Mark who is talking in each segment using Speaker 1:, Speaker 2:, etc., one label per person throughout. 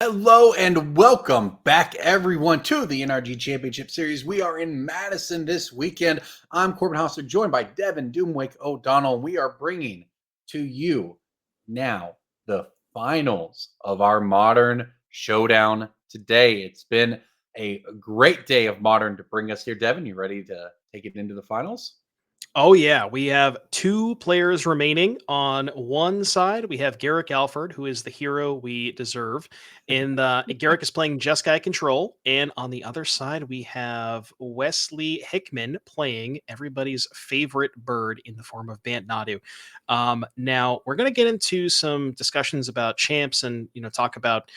Speaker 1: Hello and welcome back, everyone, to the NRG Championship Series. We are in Madison this weekend. I'm Corbin Hauser, joined by Devin Doomwake O'Donnell. We are bringing to you now the finals of our Modern Showdown today. It's been a great day of Modern to bring us here. Devin, you ready to take it into the finals?
Speaker 2: Oh yeah, we have two players remaining. On one side, we have Gerrick Alford, who is the hero we deserve. And Gerrick is playing Jeskai Control. And on the other side, we have Wesley Hickman playing everybody's favorite bird in the form of Bant Nadu. Now we're going to get into some discussions about champs and talk about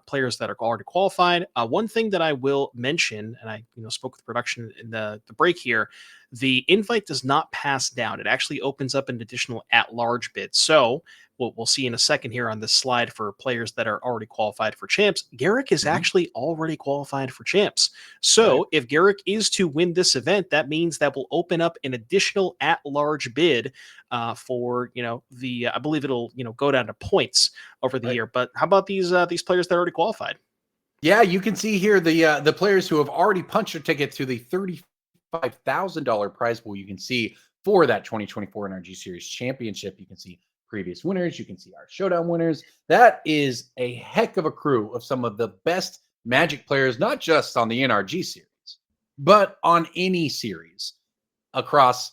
Speaker 2: players that are already qualified. One thing that I will mention, and I spoke with production in the break here, the invite does not pass down. It actually opens up an additional at-large bid. So what we'll see in a second here on this slide for players that are already qualified for champs, Gerrick is actually already qualified for champs. So
Speaker 1: Right.
Speaker 2: if Gerrick is to win this event, that means that will open up an additional at-large bid for the I believe it'll go down to points over the
Speaker 1: Right.
Speaker 2: year. But how about these players that are already qualified?
Speaker 1: Yeah, you can see here the players who have already punched their ticket to the $35,000 prize pool. You can see for that 2024 NRG Series Championship. You can see previous winners. You can see our showdown winners. That is a heck of a crew of some of the best Magic players, not just on the NRG series, but on any series across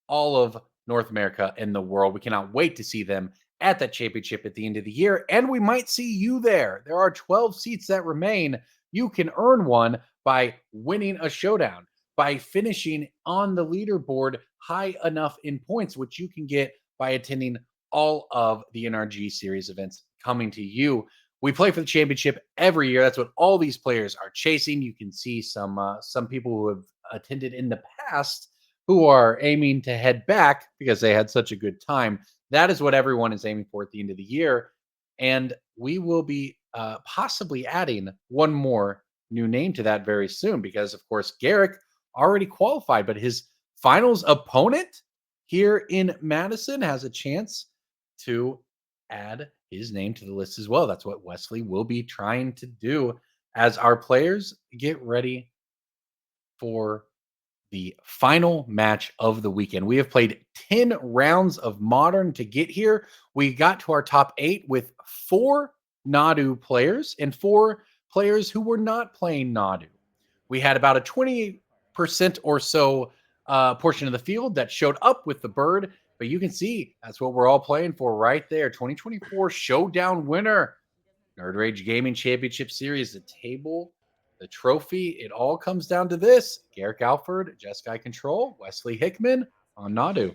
Speaker 1: all of North America and the world. We cannot wait to see them at that championship at the end of the year. And we might see you there. There are 12 seats that remain. You can earn one by winning a showdown, by finishing on the leaderboard high enough in points, which you can get by attending all of the NRG series events coming to you. We play for the championship every year. That's what all these players are chasing. You can see some people who have attended in the past who are aiming to head back because they had such a good time. That is what everyone is aiming for at the end of the year. And we will be possibly adding one more new name to that very soon because, of course, Gerrick already qualified, but his finals opponent here in Madison has a chance to add his name to the list as well. That's what Wesley will be trying to do as our players get ready for the final match of the weekend. We have played 10 rounds of Modern to get here. We got to our top 8 with 4 Nadu players and 4 players who were not playing Nadu. We had about a 20% or so portion of the field that showed up with the bird, but you can see that's what we're all playing for right there. 2024 Showdown winner, Nerd Rage Gaming Championship Series, the table, the trophy. It all comes down to this: Gerrick Alford, Jeskai Control, Wesley Hickman on Nadu.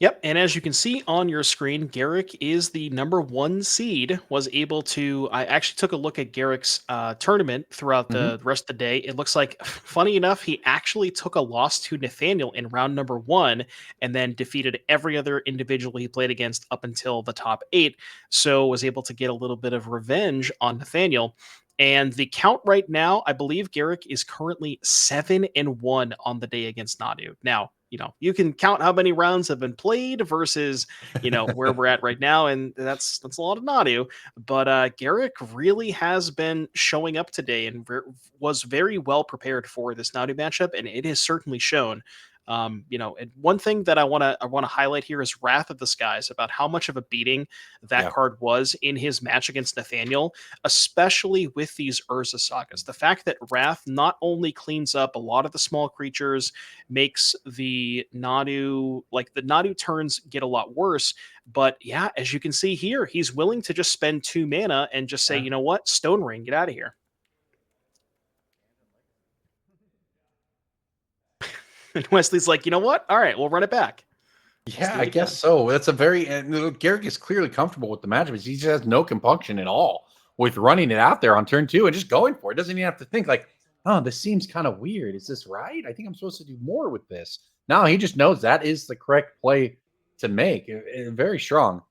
Speaker 2: Yep, and as you can see on your screen, Gerrick is the number one seed. Was able to. I actually took a look at Gerrick's tournament throughout
Speaker 1: Mm-hmm.
Speaker 2: the rest of the day. It looks like, funny enough, he actually took a loss to Nathaniel in round number one, and then defeated every other individual he played against up until the top eight. So was able to get a little bit of revenge on Nathaniel. And the count right now, I believe Gerrick is currently 7-1 on the day against Nadu. Now, you can count how many rounds have been played versus, where we're at right now, and that's a lot of Nadu. But Gerrick really has been showing up today and was very well prepared for this Nadu matchup, and it has certainly shown. And one thing that I want to highlight here is Wrath of the Skies, about how much of a beating that
Speaker 1: Yeah.
Speaker 2: card was in his match against Nathaniel, especially with these Urza sagas. The fact that Wrath not only cleans up a lot of the small creatures, makes the Nadu turns get a lot worse. But yeah, as you can see here, he's willing to just spend 2 mana and just say,
Speaker 1: Yeah.
Speaker 2: you know what, Stone Ring, get out of here. And Wesley's like, you know what? All right, we'll run it back. Let's
Speaker 1: Yeah,
Speaker 2: do
Speaker 1: I
Speaker 2: it
Speaker 1: guess
Speaker 2: again.
Speaker 1: so. That's a very Gerrick is clearly comfortable with the matchup. He just has no compunction at all with running it out there on turn 2 and just going for it. Doesn't even have to think like, oh, this seems kind of weird. Is this right? I think I'm supposed to do more with this. No, he just knows that is the correct play to make. Very strong.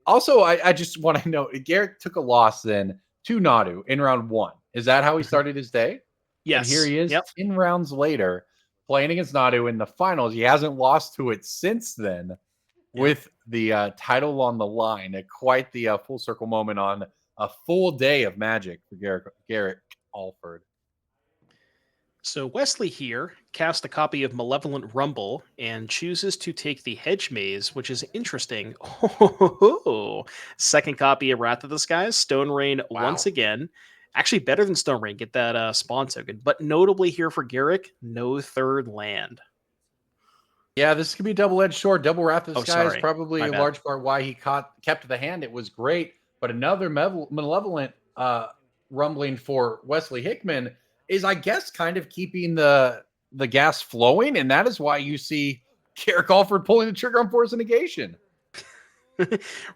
Speaker 1: Also, I just want to know, Gerrick took a loss then to Nadu in round 1. Is that how he
Speaker 2: Mhm.
Speaker 1: started his day? And here
Speaker 2: Yes.
Speaker 1: he is
Speaker 2: Yep.
Speaker 1: 10 rounds later playing against Nadu in the finals. He hasn't lost to it since then
Speaker 2: Yep.
Speaker 1: with the title on the line. Quite the full circle moment on a full day of magic for Gerrick Alford.
Speaker 2: So Wesley here cast a copy of Malevolent Rumble and chooses to take the Hedge Maze, which is interesting. Oh, second copy of Wrath of the Skies, Stone Rain once
Speaker 1: Wow.
Speaker 2: again. Actually, better than Stone Rain. Get that spawn token. But notably here for Gerrick, no third land.
Speaker 1: Yeah, this could be double-edged sword. Double Wrath of the
Speaker 2: Oh,
Speaker 1: Sky is
Speaker 2: sorry.
Speaker 1: probably
Speaker 2: My
Speaker 1: a
Speaker 2: bad.
Speaker 1: large part why he kept the hand. It was great, but another malevolent rumbling for Wesley Hickman is, I guess, kind of keeping the gas flowing, and that is why you see Gerrick Alford pulling the trigger on Force of Negation.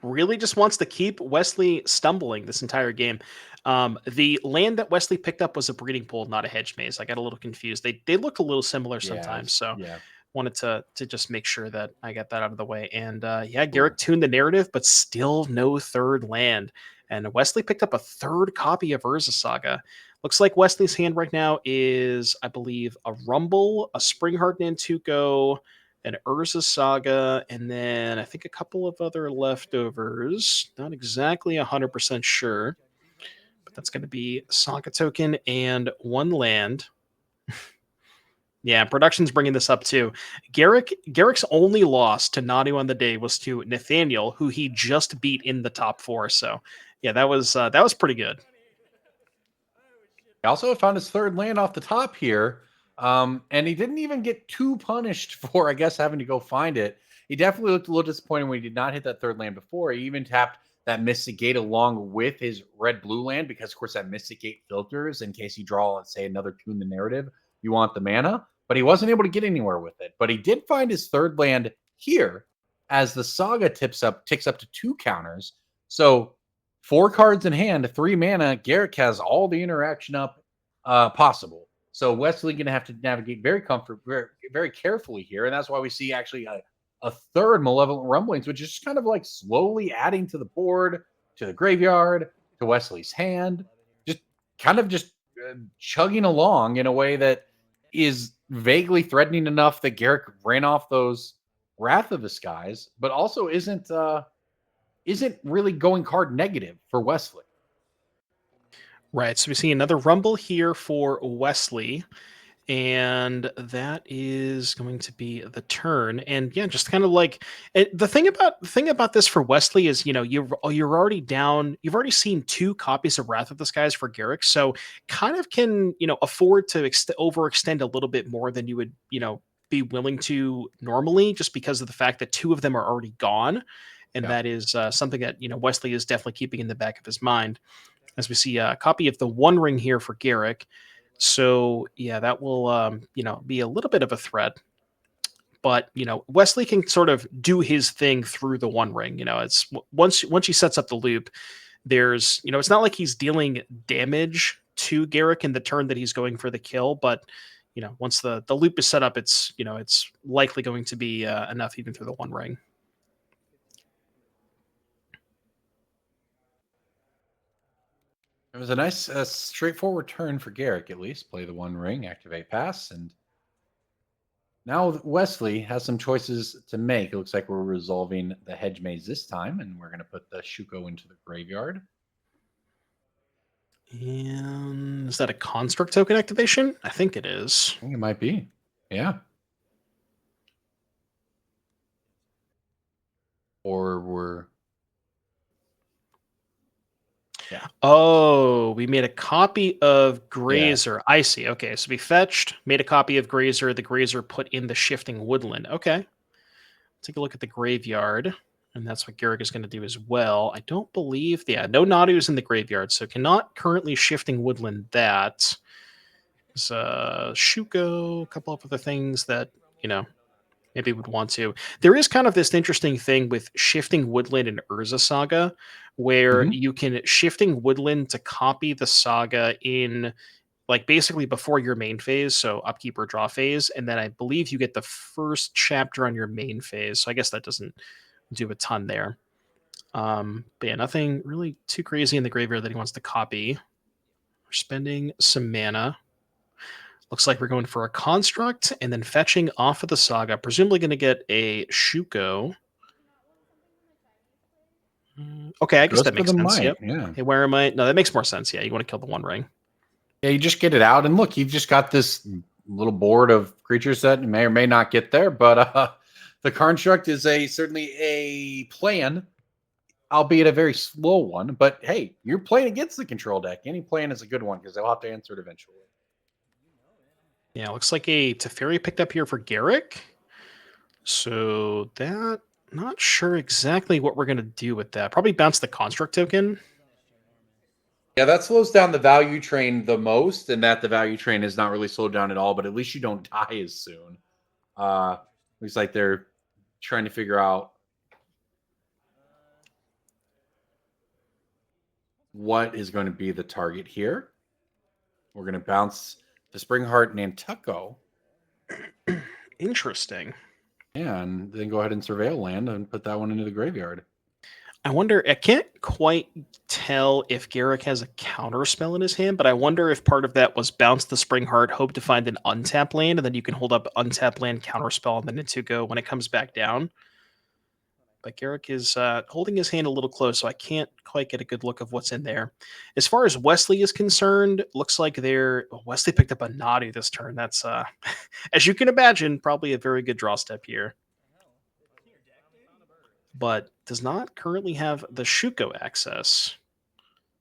Speaker 2: Really just wants to keep Wesley stumbling this entire game. The land that Wesley picked up was a breeding pool, not a hedge maze. I got a little confused. They look a little similar sometimes, so
Speaker 1: Yeah.
Speaker 2: wanted to just make sure that I got that out of the way. And yeah,
Speaker 1: Cool.
Speaker 2: Gerrick tuned the narrative, but still no third land. And Wesley picked up a third copy of Urza Saga. Looks like Wesley's hand right now is, I believe, a Rumble, a Springheart Nantuko, an Urza Saga, and then I think a couple of other leftovers. Not exactly 100% sure, but that's going to be Saga token and one land. Yeah, production's bringing this up too. Gerrick's only loss to Nadu on the day was to Nathaniel, who he just beat in the top 4. So, yeah, that was pretty good.
Speaker 1: He also found his third land off the top here. And he didn't even get too punished for, I guess, having to go find it. He definitely looked a little disappointed when he did not hit that third land before. He even tapped that Mystic Gate along with his red-blue land because, of course, that Mystic Gate filters in case you draw, let's say, another Tune the Narrative. You want the mana, but he wasn't able to get anywhere with it. But he did find his third land here as the Saga ticks up to 2 counters. So 4 cards in hand, 3 mana. Gerrick has all the interaction up possible. So Wesley going to have to navigate very carefully here, and that's why we see actually a third Malevolent Rumblings, which is just kind of like slowly adding to the board, to the graveyard, to Wesley's hand, just chugging along in a way that is vaguely threatening enough that Gerrick ran off those Wrath of the Skies, but also isn't really going card negative for Wesley.
Speaker 2: Right. So we see another Rumble here for Wesley. And that is going to be the turn. And yeah, just kind of like the thing about this for Wesley is, you're already down. You've already seen 2 copies of Wrath of the Skies for Gerrick, so kind of can afford to overextend a little bit more than you would be willing to normally, just because of the fact that 2 of them are already gone, and that is something that Wesley is definitely keeping in the back of his mind. As we see a copy of the One Ring here for Gerrick. So yeah, that will be a little bit of a threat. But Wesley can sort of do his thing through the One Ring. It's once he sets up the loop, there's it's not like he's dealing damage to Gerrick in the turn that he's going for the kill, but once the loop is set up, it's it's likely going to be enough even through the One Ring.
Speaker 1: It was a nice, straightforward turn for Gerrick, at least. Play the One Ring, activate pass, and now Wesley has some choices to make. It looks like we're resolving the Hedge Maze this time, and we're going to put the Shuko into the graveyard.
Speaker 2: And is that a construct token activation? I think it is.
Speaker 1: I think it might be. Yeah. Or we're...
Speaker 2: Yeah. Oh, we made a copy of Grazer. Yeah. I see. Okay, so we fetched, made a copy of Grazer. The Grazer put in the Shifting Woodland. Okay. Take a look at the graveyard, and that's what Gerrick is going to do as well. I don't believe... Yeah, no Nadu is in the graveyard, so cannot currently Shifting Woodland that. There's Shuko, a couple of other things that, maybe would want to. There is kind of this interesting thing with Shifting Woodland and Urza Saga, where you can Shifting Woodland to copy the Saga in, like, basically before your main phase, so upkeep or draw phase, and then I believe you get the first chapter on your main phase. So I guess that doesn't do a ton there. But yeah, nothing really too crazy in the graveyard that he wants to copy. We're spending some mana. Looks like we're going for a construct and then fetching off of the Saga. Presumably going to get a Shuko. Okay, I guess
Speaker 1: Goes
Speaker 2: that
Speaker 1: for
Speaker 2: makes
Speaker 1: the
Speaker 2: sense.
Speaker 1: might.
Speaker 2: Yep.
Speaker 1: Yeah.
Speaker 2: Hey, where am I? No, that makes more sense. Yeah, you want to kill the One Ring.
Speaker 1: Yeah, you just get it out, and look, you've just got this little board of creatures that may or may not get there, but the construct is certainly a plan, albeit a very slow one. But hey, you're playing against the control deck. Any plan is a good one because they'll have to answer it eventually.
Speaker 2: Yeah, looks like a Teferi picked up here for Gerrick. So that, not sure exactly what we're gonna do with that. Probably bounce the construct token.
Speaker 1: Yeah, that slows down the value train the most, and that the value train is not really slowed down at all. But at least you don't die as soon. Looks like they're trying to figure out what is going to be the target here. We're going to bounce the Springheart Nantucko.
Speaker 2: Interesting.
Speaker 1: Yeah, and then go ahead and surveil land and put that one into the graveyard.
Speaker 2: I wonder, I can't quite tell if Gerrick has a counter spell in his hand, but I wonder if part of that was bounce the Spring Heart, hope to find an untap land, and then you can hold up untap land, counter spell, and then Nantuko when it comes back down. But Gerrick is holding his hand a little close, so I can't quite get a good look of what's in there. As far as Wesley is concerned, looks like Wesley picked up a Nadu this turn. That's, as you can imagine, probably a very good draw step here. But does not currently have the Shuko access.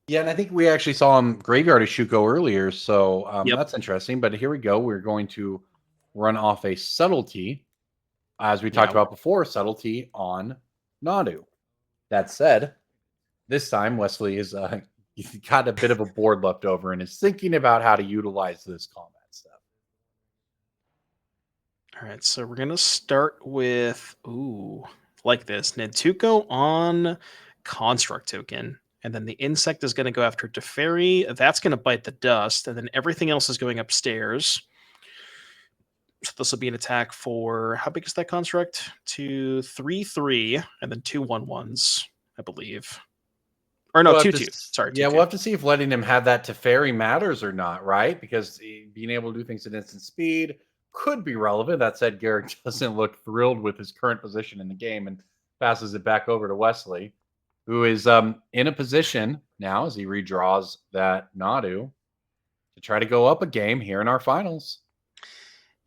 Speaker 1: Yeah, and I think we actually saw him graveyard a Shuko earlier, so
Speaker 2: Yep.
Speaker 1: that's interesting. But here we go. We're going to run off a subtlety, as we talked about before, subtlety on Nadu. That said, this time Wesley is he's got a bit of a board left over and is thinking about how to utilize this combat stuff.
Speaker 2: All right, so we're gonna start with like this Nantuko on construct token, and then the insect is gonna go after Teferi. That's gonna bite the dust, and then everything else is going upstairs. So this will be an attack for how big is that construct? 2, 3, 3, and then 2 1/1s, I believe. Or no,
Speaker 1: We'll
Speaker 2: 2
Speaker 1: have
Speaker 2: 2.
Speaker 1: to
Speaker 2: Sorry, 2
Speaker 1: yeah,
Speaker 2: 2.
Speaker 1: we'll have to see if letting him have that Teferi matters or not, right? Because being able to do things at instant speed could be relevant. That said, Gerrick doesn't look thrilled with his current position in the game and passes it back over to Wesley, who is in a position now as he redraws that Nadu to try to go up a game here in our finals.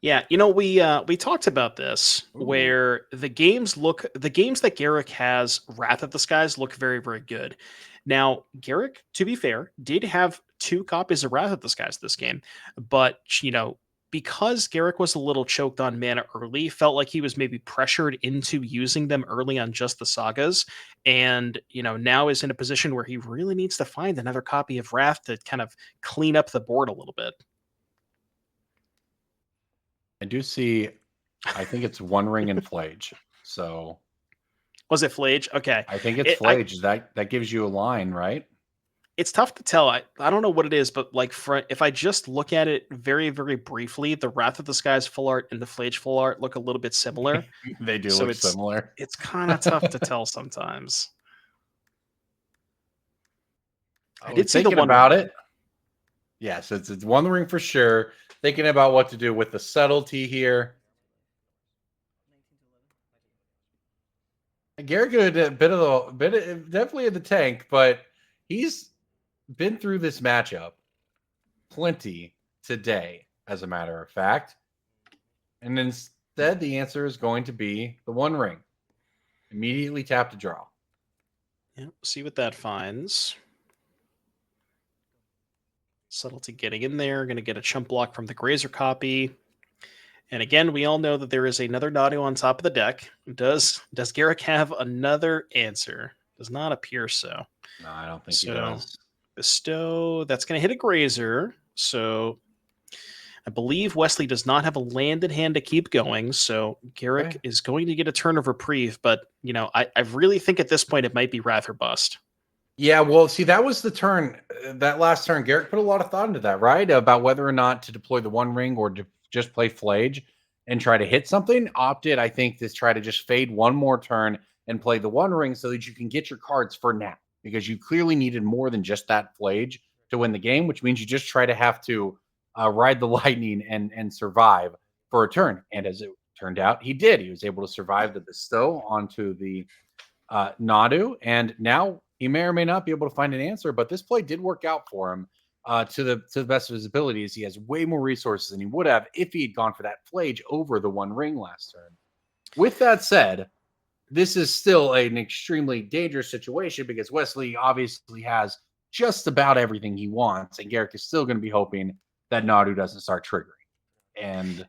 Speaker 2: Yeah, we talked about this where the games that Gerrick has Wrath of the Skies look very, very good. Now, Gerrick, to be fair, did have 2 copies of Wrath of the Skies this game, but because Gerrick was a little choked on mana early, felt like he was maybe pressured into using them early on just the sagas, and now is in a position where he really needs to find another copy of Wrath to kind of clean up the board a little bit.
Speaker 1: I do see, I think it's One Ring and Flage. So
Speaker 2: Was it Flage? Okay.
Speaker 1: I think it's Flage. That gives you a line, right?
Speaker 2: It's tough to tell. I don't know what it is, but like if I just look at it very, very briefly, the Wrath of the Skies full art and the Flage full art look a little bit similar.
Speaker 1: They do
Speaker 2: So
Speaker 1: look similar.
Speaker 2: It's kind of tough to tell sometimes. I did see the
Speaker 1: thinking
Speaker 2: one
Speaker 1: about
Speaker 2: ring.
Speaker 1: it. Yes, it's One Ring for sure. Thinking about what to do with the subtlety here. Gerrick a definitely in the tank, but he's been through this matchup plenty today, as a matter of fact. And instead, the answer is going to be the One Ring. Immediately tap to draw.
Speaker 2: Yeah, see what that finds. Subtlety getting in there, going to get a chump block from the Grazer copy. And again, we all know that there is another Nadu on top of the deck. Does Gerrick have another answer? Does not appear so.
Speaker 1: No, I don't think he does.
Speaker 2: Bestow, that's going to hit a Grazer. So I believe Wesley does not have a land in hand to keep going. So Gerrick is going to get a turn of reprieve. But, I really think at this point it might be Wrath or Bust.
Speaker 1: Yeah, well, see, that was the turn. That last turn, Gerrick put a lot of thought into that, right? About whether or not to deploy the One Ring or to just play Flage and try to hit something. Opted, I think, to try to just fade one more turn and play the One Ring so that you can get your cards for now. Because you clearly needed more than just that Flage to win the game, which means you just try to have to ride the lightning and survive for a turn. And as it turned out, he did. He was able to survive the Bestow onto the Nadu, and now he may or may not be able to find an answer. But this play did work out for him to the best of his abilities. He has way more resources than he would have if he had gone for that flage over the One Ring last turn. With that said, this is still an extremely dangerous situation because Wesley obviously has just about everything he wants, and Gerrick is still going to be hoping that Nadu doesn't start triggering. And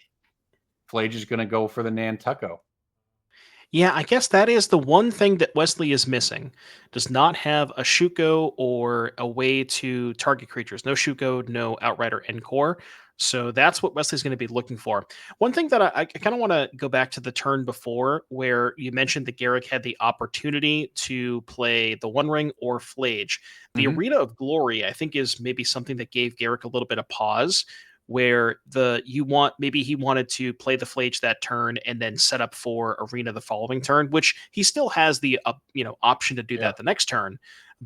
Speaker 1: Flage is going to go for the Nantucko.
Speaker 2: Yeah, I guess that is the one thing that Wesley is missing. Does not have a Shuko or a way to target creatures. No Shuko, no Outrider Encore. So that's what Wesley's going to be looking for. One thing that I kind of want to go back to the turn before, where you mentioned that Gerrick had the opportunity to play the One Ring or Flage. The
Speaker 1: Mhm.
Speaker 2: Arena of Glory, I think, is maybe something that gave Gerrick a little bit of pause, where maybe he wanted to play the Flage that turn and then set up for Arena the following turn, which he still has the option to do
Speaker 1: Yeah.
Speaker 2: that the next turn.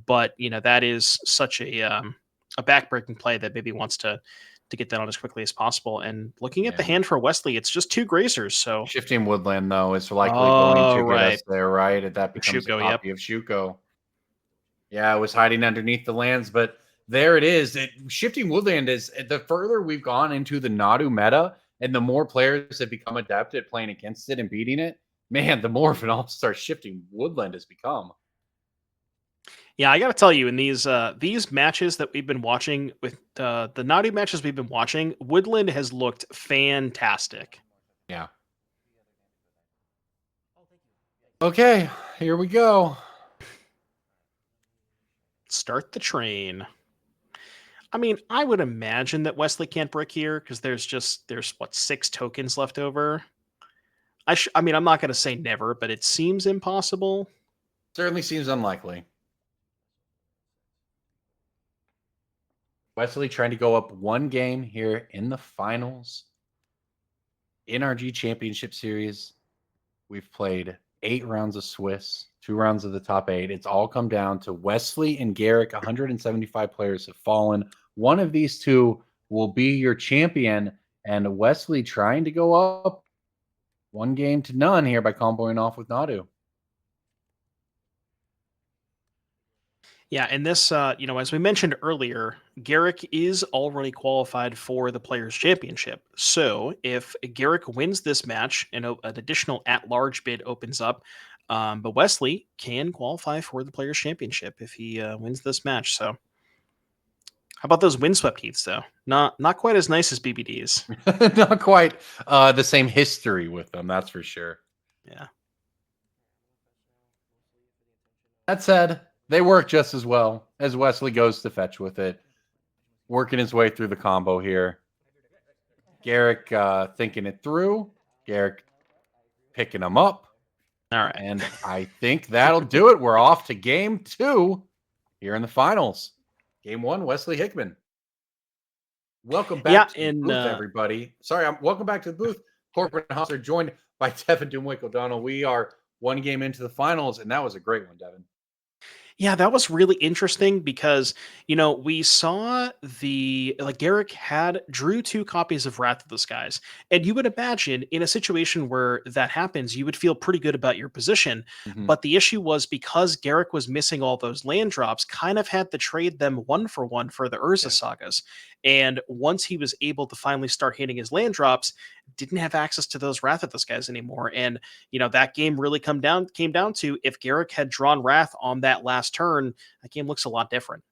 Speaker 2: But that is such a backbreaking play that maybe wants to get that on as quickly as possible. And looking at the
Speaker 1: Yeah.
Speaker 2: hand for Wesley, it's just 2 Grazers. So
Speaker 1: Shifting Woodland, though, is likely going
Speaker 2: oh
Speaker 1: to get
Speaker 2: right,
Speaker 1: us there, right? And that becomes a
Speaker 2: Shuko, yep.
Speaker 1: copy of Shuko. Yeah, it was hiding underneath the lands, but there it is. Shifting Woodland is the further we've gone into the Nadu meta and the more players have become adept at playing against it and beating it, man, the more of an all-star Shifting Woodland has become.
Speaker 2: Yeah, I got to tell you, in these matches that we've been watching with the Nadu matches we've been watching, Woodland has looked fantastic.
Speaker 1: Yeah. Okay, here we go.
Speaker 2: Start the train. I mean, I would imagine that Wesley can't brick here because there's what 6 tokens left over. I mean, I'm not going to say never, but it seems impossible.
Speaker 1: Certainly seems unlikely. Wesley trying to go up one game here in the finals. NRG Championship Series. We've played 8 rounds of Swiss, 2 rounds of the top 8. It's all come down to Wesley and Gerrick. 175 players have fallen. One of these two will be your champion. And Wesley trying to go up 1 game to none here by comboing off with Nadu.
Speaker 2: Yeah, and this, as we mentioned earlier, Gerrick is already qualified for the Players' Championship. So if Gerrick wins this match and an additional at-large bid opens up, but Wesley can qualify for the Players' Championship if he wins this match. So how about those windswept heats, though? Not quite as nice as BBDs.
Speaker 1: Not quite the same history with them, that's for sure.
Speaker 2: Yeah.
Speaker 1: That said, they work just as well as Wesley goes to fetch with it, working his way through the combo here. Gerrick thinking it through. Gerrick picking him up.
Speaker 2: All right.
Speaker 1: And I think that'll do it. We're off to game 2 here in the finals. Game 1, Wesley Hickman. Welcome back to the booth, everybody. Welcome back to the booth. Corbin Hauser joined by Devin Doomwick O'Donnell. We are 1 game into the finals, and that was a great one, Devin.
Speaker 2: Yeah, that was really interesting because, we saw Gerrick drew 2 copies of Wrath of the Skies. And you would imagine in a situation where that happens, you would feel pretty good about your position.
Speaker 1: Mhm.
Speaker 2: But the issue was because Gerrick was missing all those land drops, kind of had to trade them 1-for-1 for the Urza sagas. And once he was able to finally start hitting his land drops, didn't have access to those Wrath of the Skies anymore. And that game really came down to if Gerrick had drawn Wrath on that last turn, that game looks a lot different.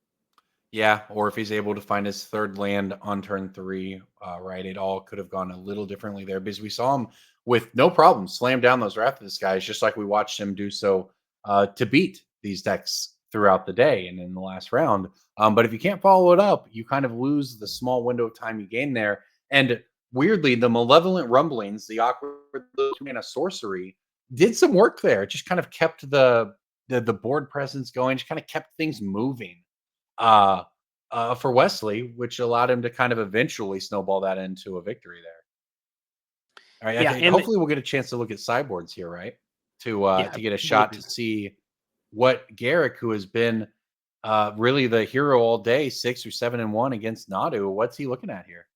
Speaker 1: Yeah, or if he's able to find his 3rd land on turn 3, right? It all could have gone a little differently there because we saw him with no problem slam down those Wrath of the Skies, just like we watched him do so to beat these decks throughout the day and in the last round. But if you can't follow it up, you kind of lose the small window of time you gain there. And weirdly, the Malevolent Rumblings, the awkward 2-mana sorcery, did some work there. It just kind of kept the board presence going, just kind of kept things moving for Wesley, which allowed him to kind of eventually snowball that into a victory there. All right,
Speaker 2: Yeah,
Speaker 1: I think
Speaker 2: and
Speaker 1: hopefully we'll get a chance to look at sideboards here, right? To get a shot to
Speaker 2: would.
Speaker 1: see what Gerrick, who has been really the hero all day, 6 or 7-1 against Nadu, what's he looking at here?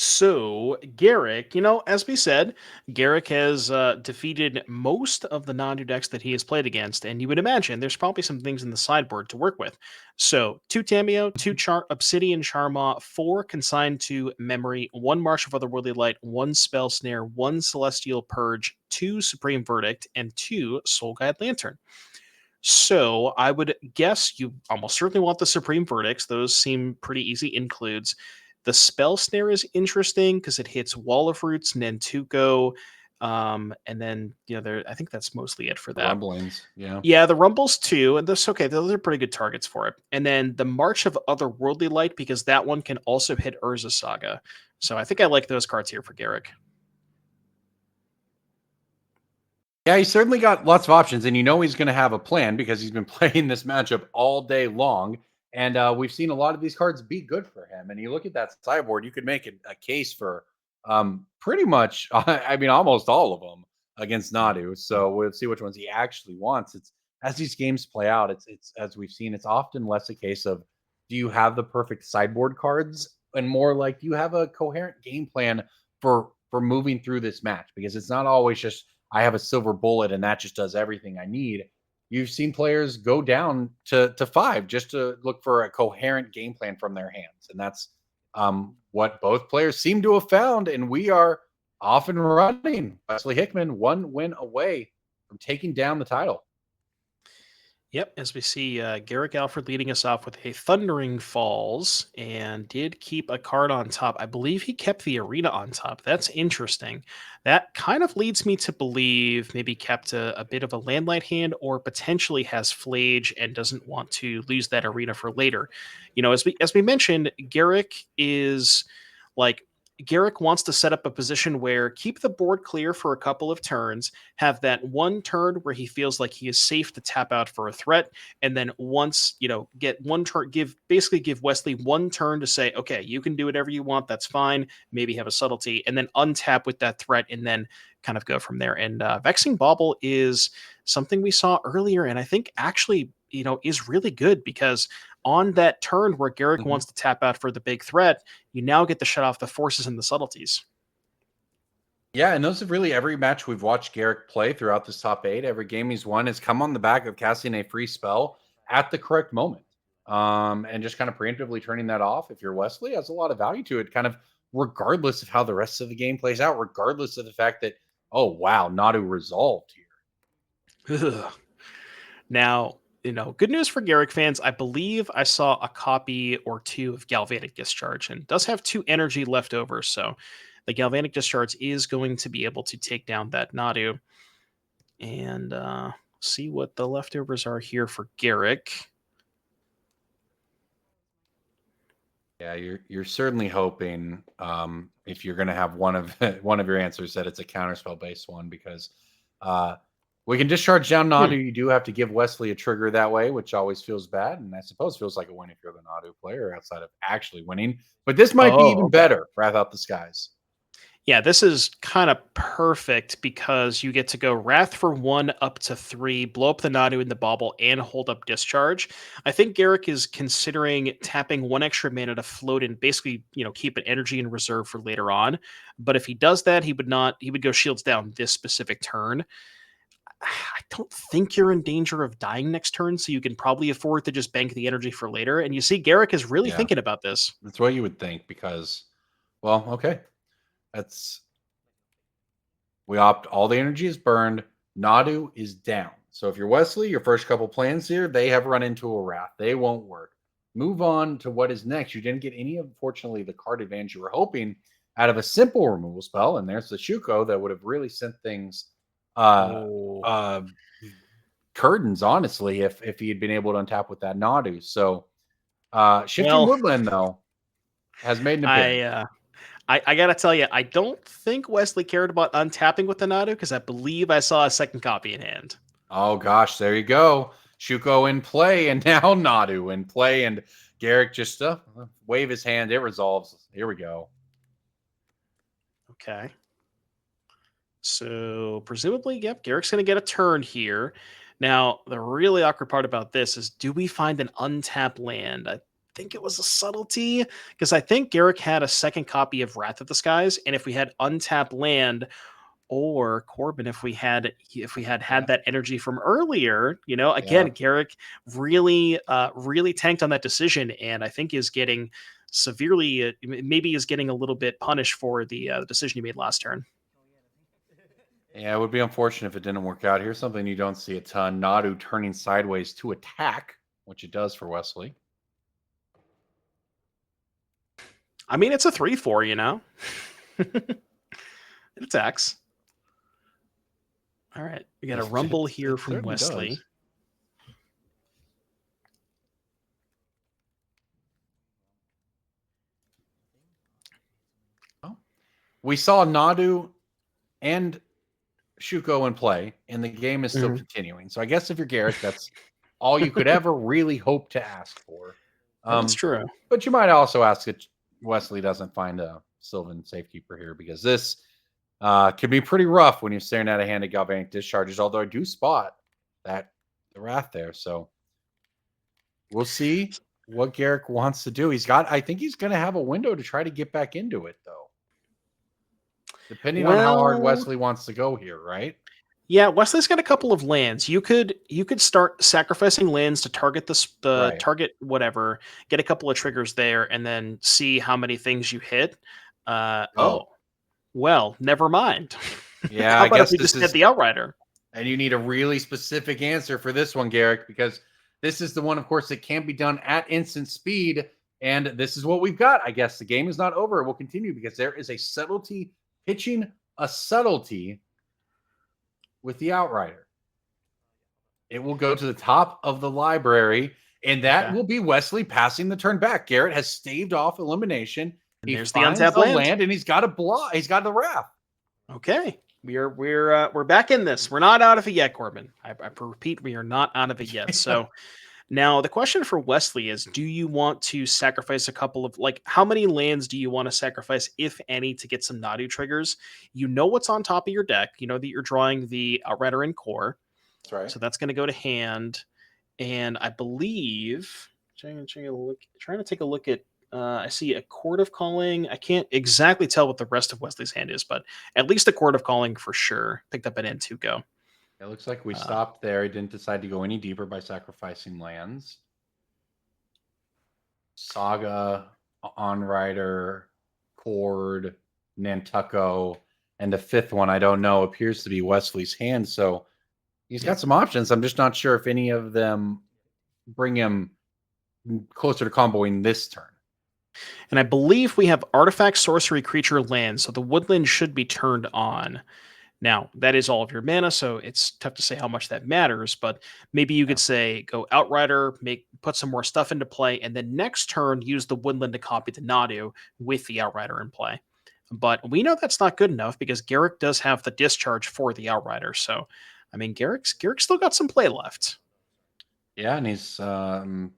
Speaker 2: So, Gerrick, as we said, Gerrick has defeated most of the Nadu decks that he has played against, and you would imagine there's probably some things in the sideboard to work with. So, 2 Tameo, 2 Obsidian Charmaw, 4 Consigned to Memory, 1 Marsh of Otherworldly Light, 1 Spell Snare, 1 Celestial Purge, 2 Supreme Verdict, and 2 Soul Guide Lantern. So I would guess you almost certainly want the Supreme Verdicts. Those seem pretty easy includes. The Spell Snare is interesting because it hits Wall of Roots, Nantuko, and then there. I think that's mostly it for
Speaker 1: The
Speaker 2: that.
Speaker 1: rumblings, yeah.
Speaker 2: Yeah, the Rumbles too, and that's okay. Those are pretty good targets for it. And then the March of Otherworldly Light because that one can also hit Urza Saga. So I think I like those cards here for Gerrick.
Speaker 1: Yeah, he's certainly got lots of options, and he's going to have a plan because he's been playing this matchup all day long. And we've seen a lot of these cards be good for him. And you look at that sideboard, you could make a case for pretty much, I mean, almost all of them against Nadu. So we'll see which ones he actually wants. It's as these games play out, it's as we've seen, it's often less a case of do you have the perfect sideboard cards, and more like do you have a coherent game plan for moving through this match, because it's not always just I have a silver bullet and that just does everything I need. You've seen players go down to 5 just to look for a coherent game plan from their hands. And that's what both players seem to have found. And we are off and running. Wesley Hickman, 1 win away from taking down the title.
Speaker 2: Yep, as we see Gerrick Alford leading us off with a Thundering Falls and did keep a card on top. I believe he kept the arena on top. That's interesting. That kind of leads me to believe maybe kept a bit of a landlight hand or potentially has Flage and doesn't want to lose that arena for later. As we mentioned, Gerrick is like Gerrick wants to set up a position where keep the board clear for a couple of turns, have that one turn where he feels like he is safe to tap out for a threat, and then once, get one turn, give Wesley one turn to say, okay, you can do whatever you want, that's fine, maybe have a subtlety, and then untap with that threat, and then kind of go from there. And Vexing Bauble is something we saw earlier, and I think actually, is really good because on that turn where Gerrick wants to tap out for the big threat, you now get to shut off the forces and the subtleties.
Speaker 1: Yeah, and those have really every match we've watched Gerrick play throughout this top 8, every game he's won has come on the back of casting a free spell at the correct moment. And just kind of preemptively turning that off, if you're Wesley, has a lot of value to it, kind of regardless of how the rest of the game plays out, regardless of the fact that, oh, wow, Nadu resolved here.
Speaker 2: Ugh. Now, good news for Gerrick fans. I believe I saw a copy or 2 of Galvanic Discharge and does have 2 energy left over. So the Galvanic Discharge is going to be able to take down that Nadu. And see what the leftovers are here for Gerrick.
Speaker 1: Yeah, you're certainly hoping if you're going to have one of one of your answers that it's a counterspell based one, because we can discharge down Nadu. You do have to give Wesley a trigger that way, which always feels bad, and I suppose feels like a win if you're the Nadu player outside of actually winning. But this might be even better. Wrath Out the Skies.
Speaker 2: Yeah, this is kind of perfect because you get to go Wrath for 1 up to 3, blow up the Nadu in the Bauble, and hold up Discharge. I think Gerrick is considering tapping 1 extra mana to float and basically, keep an energy in reserve for later on. But if he does that, he would go Shields down this specific turn. I don't think you're in danger of dying next turn, so you can probably afford to just bank the energy for later. And you see Gerrick is really thinking about this.
Speaker 1: That's what you would think because, well, okay. We opt all the energy is burned. Nadu is down. So if you're Wesley, your first couple plans here, they have run into a Wrath. They won't work. Move on to what is next. You didn't get any, unfortunately, the card advantage you were hoping out of a simple removal spell. And there's the Shuko that would have really sent things curtains, honestly, if he had been able to untap with that Nadu. So Shifting Woodland, though, has made an appearance.
Speaker 2: I gotta tell you, I don't think Wesley cared about untapping with the Nadu because I believe I saw a second copy in hand.
Speaker 1: Oh gosh, there you go. Shuko in play, and now Nadu in play, and Gerrick just wave his hand. It resolves. Here we go.
Speaker 2: Okay. So presumably, yep, Gerrick's gonna get a turn here. Now, the really awkward part about this is, do we find an untapped land? I think it was a subtlety because I think Gerrick had a second copy of Wrath of the Skies, and if we had untapped land, or Corbin, if we had that energy from earlier, again,
Speaker 1: Yeah.
Speaker 2: Gerrick really tanked on that decision, and I think is getting severely, maybe is getting a little bit punished for the decision he made last turn.
Speaker 1: Yeah, it would be unfortunate if it didn't work out. Here's something you don't see a ton. Nadu turning sideways to attack, which it does for Wesley.
Speaker 2: I mean, it's a 3/4, it attacks. All right, we got a rumble here from Wesley.
Speaker 1: Does. We saw Nadu and Shuko in play, and the game is still continuing. So I guess if you're Gerrick, that's all you could ever really hope to ask for.
Speaker 2: That's true.
Speaker 1: But you might also ask that Wesley doesn't find a Sylvan Safekeeper here, because this can be pretty rough when you're staring at a hand of Galvanic Discharges, although I do spot that the Wrath there. So we'll see what Gerrick wants to do. I think he's going to have a window to try to get back into it, though. Depending on how hard Wesley wants to go here, right?
Speaker 2: Yeah, Wesley's got a couple of lands. You could start sacrificing lands to target the target whatever, get a couple of triggers there, and then see how many things you hit. Well, never mind.
Speaker 1: Yeah,
Speaker 2: how about if we just get the Outrider?
Speaker 1: And you need a really specific answer for this one, Gerrick, because this is the one, of course, that can be done at instant speed. And this is what we've got. I guess the game is not over. It will continue because there is a subtlety pitching a subtlety with the Outrider. It will go to the top of the library, and that will be Wesley passing the turn back. Garrett has staved off elimination.
Speaker 2: There's the untapped land,
Speaker 1: and he's got a block. He's got the Wrath.
Speaker 2: Okay, we're back in this. We're not out of it yet, Corbin. I repeat, we are not out of it yet. So now the question for Wesley is: do you want to sacrifice a couple of how many lands do you want to sacrifice, if any, to get some Nadu triggers? You know what's on top of your deck. You know that you're drawing the Outrider and Core.
Speaker 1: That's right.
Speaker 2: So that's going to go to hand, and I believe trying to take a look at. I see a Chord of Calling. I can't exactly tell what the rest of Wesley's hand is, but at least a Chord of Calling for sure. Picked up an N2
Speaker 1: It looks like we stopped there. He didn't decide to go any deeper by sacrificing lands. Saga, Onrider, Chord, Nantucko, and the fifth one, I don't know, appears to be Wesley's hand. So he's got some options. I'm just not sure if any of them bring him closer to comboing this turn.
Speaker 2: And I believe we have Artifact, Sorcery, Creature, Land, so the woodland should be turned on. Now, that is all of your mana, so it's tough to say how much that matters, but maybe you could say, go Outrider, put some more stuff into play, and then next turn, use the woodland to copy the Nadu with the Outrider in play. But we know that's not good enough, because Gerrick does have the discharge for the Outrider, so, I mean, Gerrick's still got some play left.
Speaker 1: Yeah, and he's just going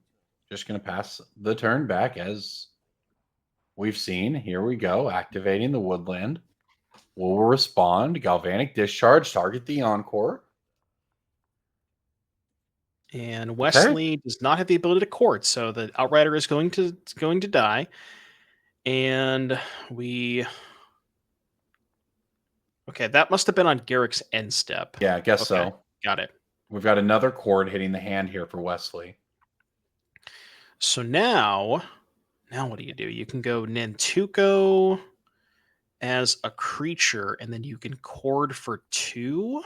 Speaker 1: to pass the turn back, as we've seen. Here we go, activating the woodland. Will respond. Galvanic Discharge, target the Encore.
Speaker 2: And Wesley does not have the ability to court, so the Outrider is going to die. And okay, that must have been on Gerrick's end step.
Speaker 1: Yeah, I guess so.
Speaker 2: Got it.
Speaker 1: We've got another chord hitting the hand here for Wesley.
Speaker 2: So now what do? You can go Nantuko as a creature, and then you can chord for 2.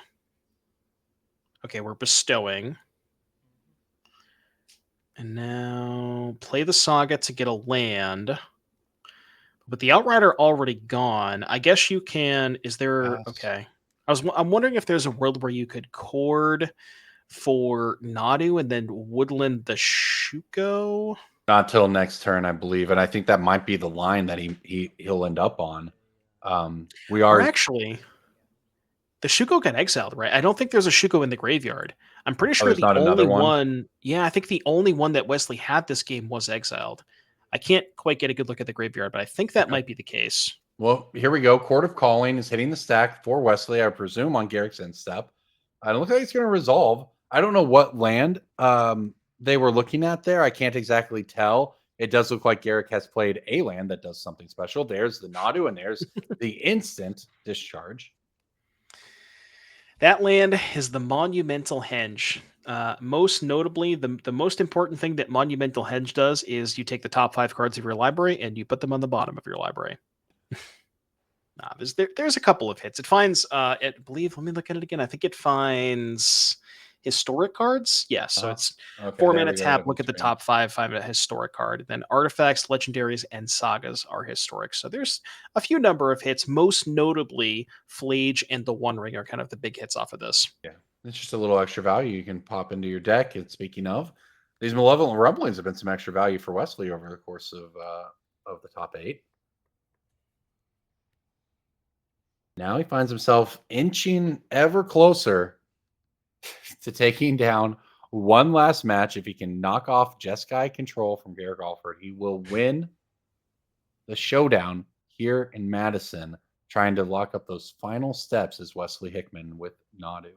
Speaker 2: Okay, we're bestowing. And now play the Saga to get a land. With the Outrider already gone, I guess you can... Is there... Yes. Okay. I'm wondering if there's a world where you could chord for Nadu and then woodland the Shuko.
Speaker 1: Not till next turn, I believe. And I think that might be the line that he'll end up on. Or
Speaker 2: actually, the Shuko got exiled, right? I don't think there's a Shuko in the graveyard. I'm pretty sure the only one. Yeah, I think the only one that Wesley had this game was exiled. I can't quite get a good look at the graveyard, but I think that might be the case.
Speaker 1: Well, here we go. Chord of Calling is hitting the stack for Wesley, I presume, on Gerrick's end step. I don't look like it's going to resolve. I don't know what land they were looking at there. I can't exactly tell. it does look like Gerrick has played a land that does something special. There's the Nadu, and there's the instant discharge.
Speaker 2: That land is the Monumental Henge. Most notably, the most important thing that Monumental Henge does is you take the top 5 cards of your library and you put them on the bottom of your library. There's a couple of hits. It finds, I believe, let me look at it again. I think it finds historic cards. Yes, so it's
Speaker 1: Okay,
Speaker 2: 4
Speaker 1: there
Speaker 2: mana
Speaker 1: we go.
Speaker 2: tap, look at the top 5 a historic card. Then artifacts, legendaries, and sagas are historic. So there's a few number of hits. Most notably, Flage and the One Ring are kind of the big hits off of this.
Speaker 1: Yeah, it's just a little extra value you can pop into your deck. And speaking of, these Malevolent Rumblings have been some extra value for Wesley over the course of the top 8. Now he finds himself inching ever closer to taking down one last match. If he can knock off Jeskai control from Gerrick Alford, he will win the showdown here in Madison, trying to lock up those final steps as Wesley Hickman with Nadu.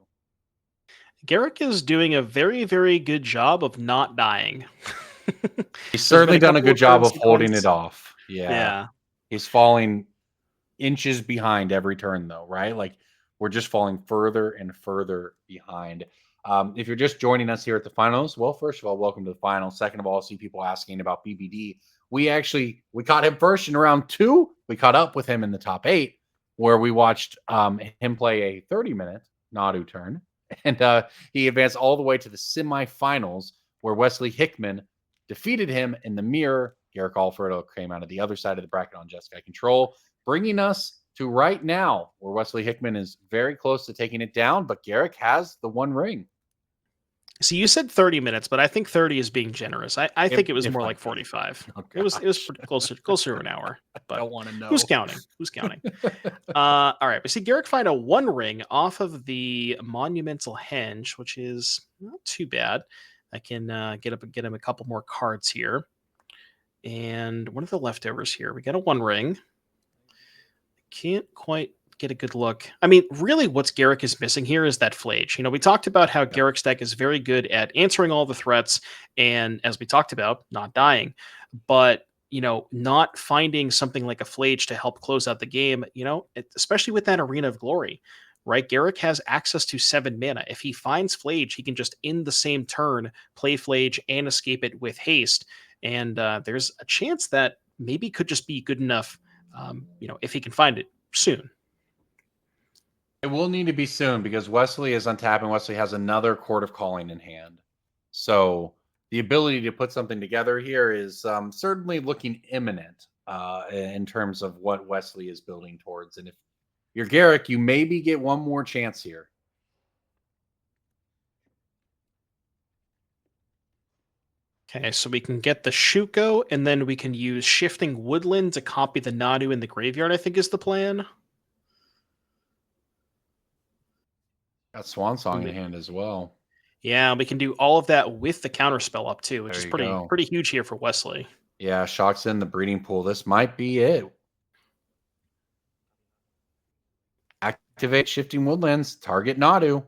Speaker 2: Gerrick is doing a very, very good job of not dying.
Speaker 1: He's certainly done a good job of holding
Speaker 2: sequence.
Speaker 1: it off. Yeah. He's falling inches behind every turn, though, right? Like, we're just falling further and further behind. If you're just joining us here at the finals, well, first of all, welcome to the finals. Second of all, I see people asking about BBD. We caught him first in round 2. We caught up with him in the top 8, where we watched him play a 30-minute Nadu turn. And he advanced all the way to the semifinals, where Wesley Hickman defeated him in the mirror. Gerrick Alford came out of the other side of the bracket on Jeskai control, bringing us to right now, where Wesley Hickman is very close to taking it down, but Gerrick has the One Ring.
Speaker 2: So you said 30 minutes, but I think 30 is being generous. I think it was more like 45.
Speaker 1: Oh,
Speaker 2: it was pretty closer to an hour. But
Speaker 1: I don't want to know.
Speaker 2: Who's counting? All right. We see Gerrick find a One Ring off of the Monumental Henge, which is not too bad. I can get him a couple more cards here. And one of the leftovers here. We got a One Ring. Can't quite get a good look. I mean, really what Gerrick is missing here is that Flage. We talked about how Gerrick's deck is very good at answering all the threats and, as we talked about, not dying. But, not finding something like a Flage to help close out the game, especially with that Arena of Glory, right? Gerrick has access to 7 mana. If he finds Flage, he can just, in the same turn, play Flage and escape it with haste. And there's a chance that maybe could just be good enough, if he can find it soon.
Speaker 1: It will need to be soon, because Wesley is untapping. Wesley has another Court of Calling in hand. So the ability to put something together here is certainly looking imminent in terms of what Wesley is building towards. And if you're Gerrick, you maybe get one more chance here.
Speaker 2: Okay, so we can get the Shuko, and then we can use Shifting Woodland to copy the Nadu in the graveyard, I think is the plan.
Speaker 1: Got Swan Song in hand as well.
Speaker 2: Yeah, we can do all of that with the counterspell up too, which is pretty huge here for Wesley.
Speaker 1: Yeah, Shock's in the breeding pool. This might be it. Activate Shifting Woodlands. Target Nadu.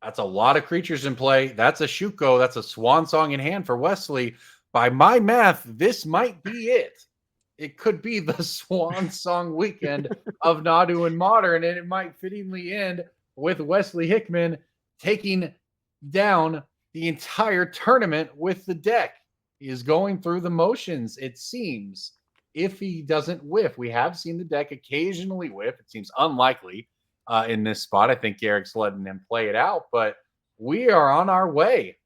Speaker 1: That's a lot of creatures in play. That's a Shuko. That's a Swan Song in hand for Wesley. By my math, this might be it. It could be the Swan Song weekend of Nadu and Modern, and it might fittingly end with Wesley Hickman taking down the entire tournament with the deck. He is going through the motions, it seems, if he doesn't whiff. We have seen the deck occasionally whiff. It seems unlikely in this spot. I think Gerrick's letting him play it out, but we are on our way.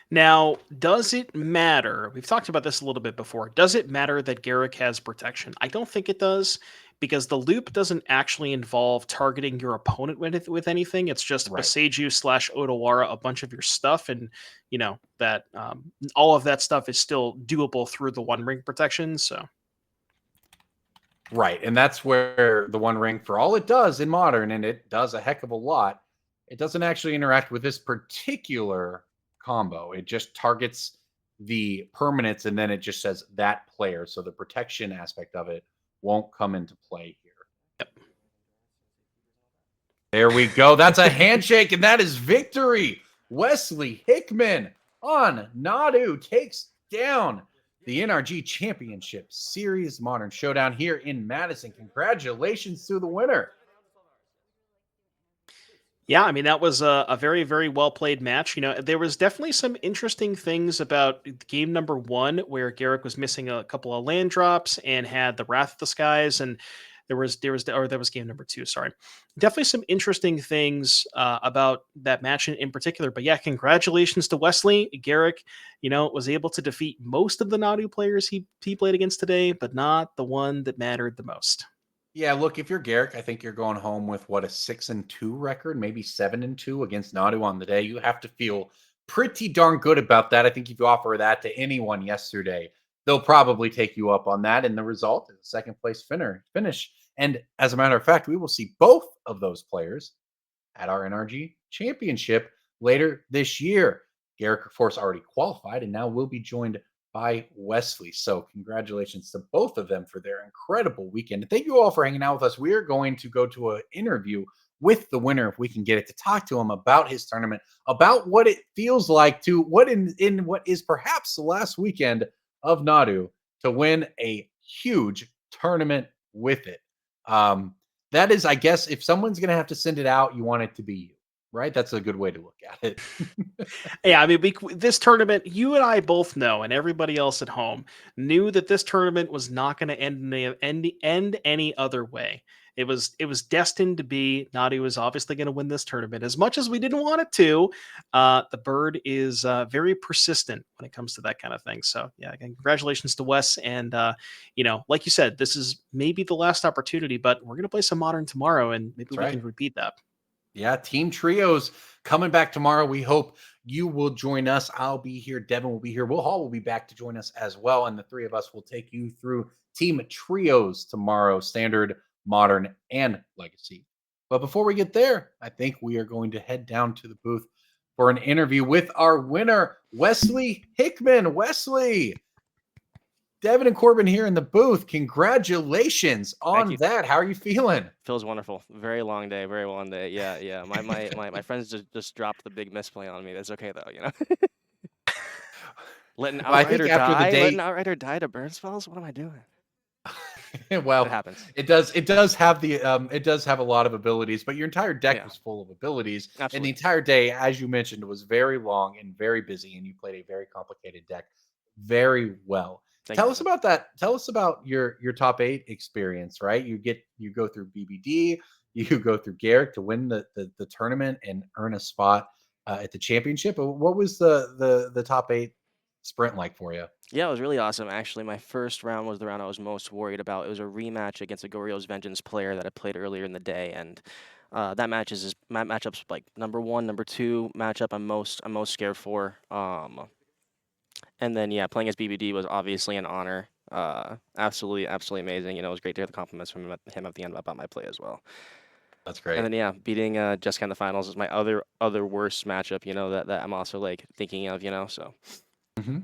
Speaker 2: Now, does it matter? We've talked about this a little bit before. Does it matter that Gerrick has protection? I don't think it does, because the loop doesn't actually involve targeting your opponent with anything. It's just Boseiju / Odawara a bunch of your stuff, and that all of that stuff is still doable through the One Ring protection. So,
Speaker 1: right, and that's where the One Ring, for all it does in Modern, and it does a heck of a lot, it doesn't actually interact with this particular combo. It just targets the permanents, and then it just says that player. So the protection aspect of it won't come into play here.
Speaker 2: Yep.
Speaker 1: There we go. That's a handshake, and that is victory. Wesley Hickman on. Nadu takes down the NRG Championship Series Modern Showdown here in Madison. Congratulations to the winner.
Speaker 2: Yeah, I mean, that was a very, very well played match. There was definitely some interesting things about game number one where Gerrick was missing a couple of land drops and had the Wrath of the Skies, and that was game number two. Sorry, definitely some interesting things about that match in particular. But yeah, congratulations to Wesley. Gerrick, was able to defeat most of the Nadu players he played against today, but not the one that mattered the most.
Speaker 1: Yeah, look, if you're Garrick, I think you're going home with what, a 6-2 record, maybe 7-2 against Nadu on the day. You have to feel pretty darn good about that. I think if you offer that to anyone yesterday, they'll probably take you up on that. And the result is a second place finish. And as a matter of fact, we will see both of those players at our NRG championship later this year. Gerrick, of course, already qualified and now will be joined by Wesley. So, congratulations to both of them for their incredible weekend. And thank you all for hanging out with us. We are going to go to an interview with the winner, if we can get it, to talk to him about his tournament, about what it feels like to what in what is perhaps the last weekend of Nadu to win a huge tournament with it. That is, I guess, if someone's going to have to send it out, you want it to be you, right? That's a good way to look at it.
Speaker 2: Yeah, I mean, this tournament, you and I both know, and everybody else at home knew that this tournament was not going to end any other way. It was destined to be. Nadu was obviously going to win this tournament, as much as we didn't want it to. The bird is very persistent when it comes to that kind of thing. So yeah, again, congratulations to Wes. And like you said, this is maybe the last opportunity, but we're going to play some Modern tomorrow, and maybe
Speaker 1: That's
Speaker 2: we
Speaker 1: right.
Speaker 2: can repeat that.
Speaker 1: Yeah, Team Trios coming back tomorrow. We hope you will join us. I'll be here. Devin will be here. Will Hall will be back to join us as well. And the three of us will take you through Team Trios tomorrow, Standard, Modern, and Legacy. But before we get there, I think we are going to head down to the booth for an interview with our winner, Wesley Hickman. Wesley, Devin and Corbin here in the booth. Congratulations on that. How are you feeling?
Speaker 3: Feels wonderful. Very long day. Very long day. Yeah, yeah. My friends just dropped the big misplay on me. That's okay though. Letting
Speaker 1: Well, I think
Speaker 3: Outrider
Speaker 1: after the
Speaker 3: die.
Speaker 1: day,
Speaker 3: Letting Outrider die to burn spells. What am I doing?
Speaker 1: well,
Speaker 3: It happens.
Speaker 1: it does have a lot of abilities, but your entire deck was full of abilities.
Speaker 3: Absolutely.
Speaker 1: And the entire day, as you mentioned, was very long and very busy, and you played a very complicated deck very well. Tell us about that. Tell us about your top 8 experience, right? You go through BBD, you go through Gerrick to win the tournament and earn a spot at the championship. What was the top 8 sprint like for you?
Speaker 3: Yeah, it was really awesome. Actually, my first round was the round I was most worried about. It was a rematch against a Goryo's Vengeance player that I played earlier in the day, and that matchup's like number 1, number 2 matchup I'm most scared for. And then yeah, playing as BBD was obviously an honor. Absolutely amazing. It was great to hear the compliments from him at the end about my play as well.
Speaker 1: That's great.
Speaker 3: And then yeah, beating Jeskai in the finals is my other worst matchup. That I'm also like thinking of. So.
Speaker 1: Mm-hmm.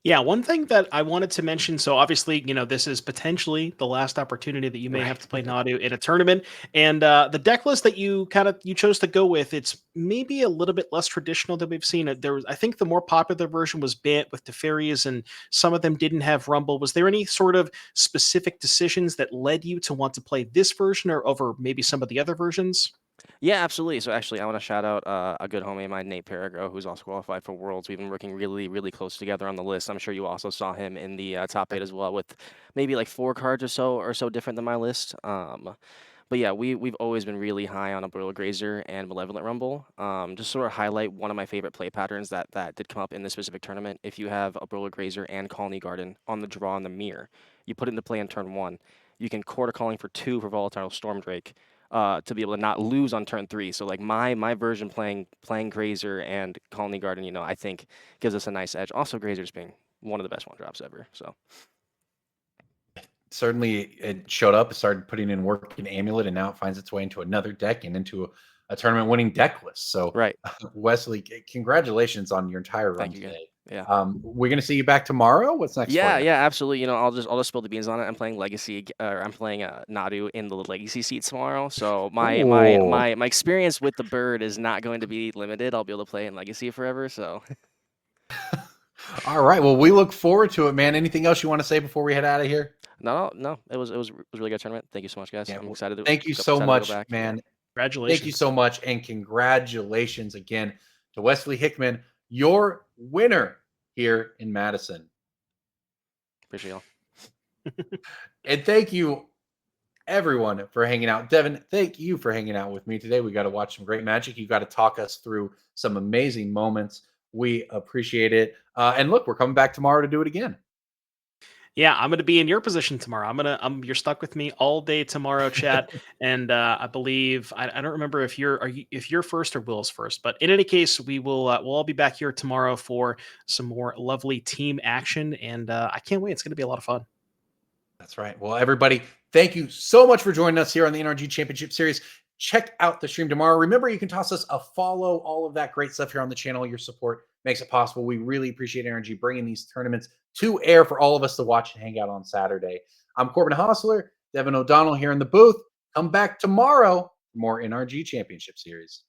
Speaker 2: Yeah, one thing that I wanted to mention, so obviously, this is potentially the last opportunity that you may have to play Nadu in a tournament. And the deck list that you chose to go with, it's maybe a little bit less traditional than we've seen. I think the more popular version was Bant with Teferi's, and some of them didn't have Rumble. Was there any sort of specific decisions that led you to want to play this version or over maybe some of the other versions?
Speaker 3: Yeah, absolutely. So actually, I want to shout out a good homie of mine, Nate Perrigo, who's also qualified for Worlds. We've been working really, really close together on the list. I'm sure you also saw him in the top 8 as well, with maybe like 4 cards or so different than my list. But yeah, we've always been really high on a Broiler Grazer and Malevolent Rumble. Just sort of highlight one of my favorite play patterns that did come up in this specific tournament. If you have a Broiler Grazer and Colony Garden on the draw in the mirror, you put it into play in turn 1. You can Quarter Calling for 2 for Volatile Stormdrake. To be able to not lose on turn 3. So like my version playing Grazer and Colony Garden, I think gives us a nice edge. Also, Grazer's being one of the best 1-drops ever. So
Speaker 1: certainly it showed up, it started putting in work in Amulet, and now it finds its way into another deck and into a tournament winning deck list. So
Speaker 3: right.
Speaker 1: Wesley, congratulations on your entire run today.
Speaker 3: Yeah.
Speaker 1: We're gonna see you back tomorrow. What's next?
Speaker 3: Yeah,
Speaker 1: for you?
Speaker 3: yeah, absolutely. I'll just spill the beans on it. I'm playing Legacy, or I'm playing Nadu in the Legacy seat tomorrow. So
Speaker 1: Ooh.
Speaker 3: my experience with the bird is not going to be limited. I'll be able to play in Legacy forever. So
Speaker 1: All right. Well, we look forward to it, man. Anything else you want to say before we head out of here?
Speaker 3: no, it was a really good tournament. Thank you so much, guys.
Speaker 1: Yeah.
Speaker 3: I'm
Speaker 1: Well,
Speaker 3: excited to
Speaker 1: thank you so
Speaker 3: excited to go
Speaker 1: much,
Speaker 3: back. Yeah,
Speaker 1: man. Thank you
Speaker 2: Congratulations.
Speaker 1: so much, and congratulations again to Wesley Hickman, your winner here in Madison.
Speaker 3: appreciate y'all.
Speaker 1: And thank you, everyone, for hanging out. Devin, thank you for hanging out with me today. We got to watch some great magic. You got to talk us through some amazing moments. We appreciate it. And look, we're coming back tomorrow to do it again.
Speaker 2: Yeah, I'm gonna be in your position tomorrow. You're stuck with me all day tomorrow, chat. And I believe I don't remember if you're first or Will's first, but in any case, we'll all be back here tomorrow for some more lovely team action, and I can't wait. It's gonna be a lot of fun.
Speaker 1: That's right. Well, everybody, thank you so much for joining us here on the NRG Championship Series. Check out the stream tomorrow. Remember, you can toss us a follow, all of that great stuff here on the channel. Your support makes it possible. We really appreciate NRG bringing these tournaments to air for all of us to watch and hang out on Saturday. I'm Corbin Hostler, Devin O'Donnell here in the booth. Come back tomorrow for more NRG Championship Series.